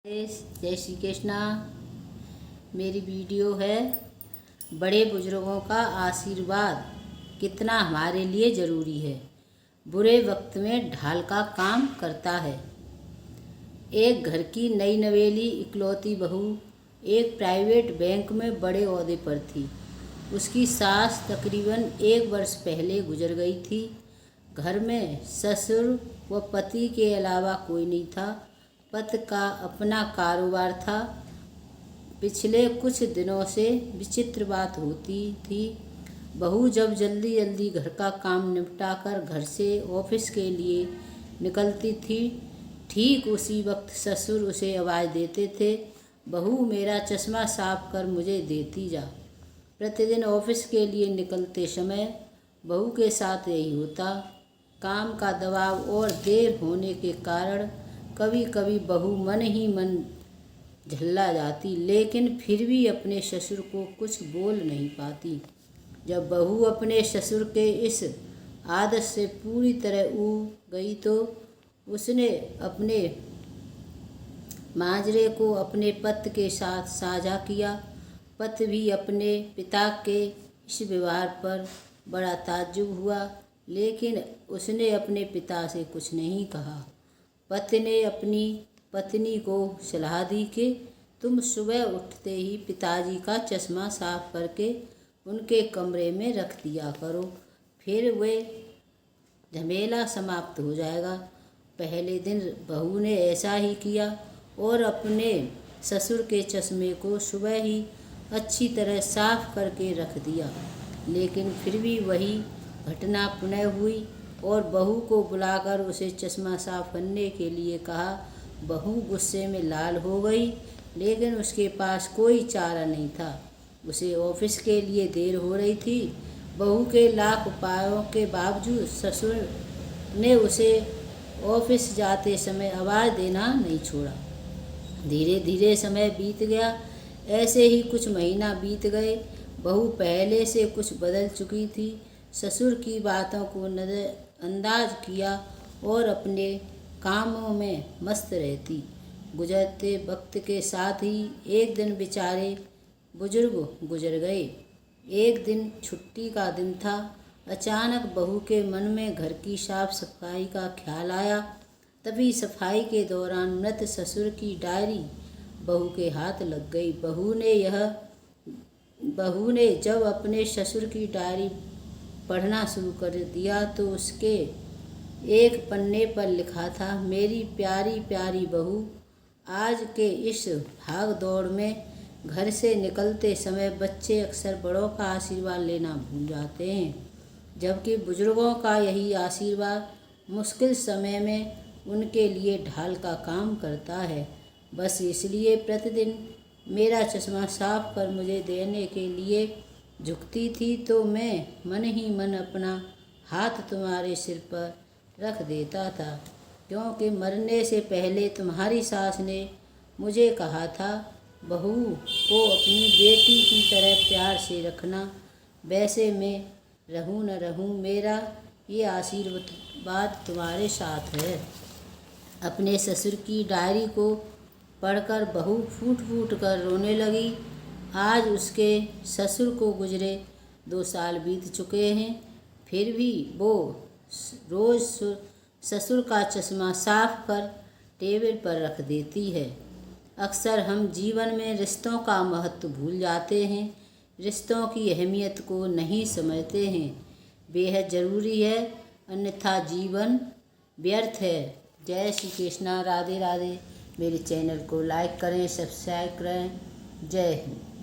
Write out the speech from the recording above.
जय श्री कृष्णा। मेरी वीडियो है बड़े बुजुर्गों का आशीर्वाद कितना हमारे लिए ज़रूरी है, बुरे वक्त में ढाल का काम करता है। एक घर की नई नवेली इकलौती बहू एक प्राइवेट बैंक में बड़े ओहदे पर थी। उसकी सास तकरीबन 1 वर्ष पहले गुजर गई थी। घर में ससुर व पति के अलावा कोई नहीं था। पति का अपना कारोबार था। पिछले कुछ दिनों से विचित्र बात होती थी। बहू जब जल्दी जल्दी घर का काम निपटाकर घर से ऑफिस के लिए निकलती थी, ठीक उसी वक्त ससुर उसे आवाज़ देते थे, बहू मेरा चश्मा साफ कर मुझे देती जा। प्रतिदिन ऑफिस के लिए निकलते समय बहू के साथ यही होता। काम का दबाव और देर होने के कारण कभी कभी बहू मन ही मन झल्ला जाती, लेकिन फिर भी अपने ससुर को कुछ बोल नहीं पाती। जब बहू अपने ससुर के इस आदत से पूरी तरह ऊब गई तो उसने अपने माजरे को अपने पति के साथ साझा किया। पति भी अपने पिता के इस व्यवहार पर बड़ा ताज्जुब हुआ, लेकिन उसने अपने पिता से कुछ नहीं कहा। पति ने अपनी पत्नी को सलाह दी कि तुम सुबह उठते ही पिताजी का चश्मा साफ करके उनके कमरे में रख दिया करो, फिर वे झमेला समाप्त हो जाएगा। पहले दिन बहू ने ऐसा ही किया और अपने ससुर के चश्मे को सुबह ही अच्छी तरह साफ करके रख दिया, लेकिन फिर भी वही घटना पुनः हुई और बहू को बुलाकर उसे चश्मा साफ करने के लिए कहा। बहू गुस्से में लाल हो गई, लेकिन उसके पास कोई चारा नहीं था। उसे ऑफिस के लिए देर हो रही थी। बहू के लाख उपायों के बावजूद ससुर ने उसे ऑफिस जाते समय आवाज़ देना नहीं छोड़ा। धीरे धीरे समय बीत गया। ऐसे ही कुछ महीना बीत गए। बहू पहले से कुछ बदल चुकी थी। ससुर की बातों को नज़रअंदाज किया और अपने कामों में मस्त रहती। गुजरते वक्त के साथ ही एक दिन बेचारे बुजुर्ग गुजर गए। एक दिन छुट्टी का दिन था। अचानक बहू के मन में घर की साफ सफाई का ख्याल आया। तभी सफाई के दौरान मृत ससुर की डायरी बहू के हाथ लग गई। बहू ने जब अपने ससुर की डायरी पढ़ना शुरू कर दिया तो उसके एक पन्ने पर लिखा था, मेरी प्यारी प्यारी बहू, आज के इस भाग दौड़ में घर से निकलते समय बच्चे अक्सर बड़ों का आशीर्वाद लेना भूल जाते हैं, जबकि बुजुर्गों का यही आशीर्वाद मुश्किल समय में उनके लिए ढाल का काम करता है। बस इसलिए प्रतिदिन मेरा चश्मा साफ कर मुझे देने के लिए झुकती थी तो मैं मन ही मन अपना हाथ तुम्हारे सिर पर रख देता था, क्योंकि मरने से पहले तुम्हारी सास ने मुझे कहा था, बहू को अपनी बेटी की तरह प्यार से रखना। वैसे मैं रहूं न रहूं, मेरा ये आशीर्वाद तुम्हारे साथ है। अपने ससुर की डायरी को पढ़कर बहू फूट फूट कर रोने लगी। आज उसके ससुर को गुजरे 2 साल बीत चुके हैं, फिर भी वो रोज़ ससुर का चश्मा साफ कर टेबल पर रख देती है। अक्सर हम जीवन में रिश्तों का महत्व भूल जाते हैं, रिश्तों की अहमियत को नहीं समझते हैं। बेहद ज़रूरी है, अन्यथा जीवन व्यर्थ है। जय श्री कृष्णा। राधे राधे। मेरे चैनल को लाइक करें, सब्सक्राइब करें। जय हिंद।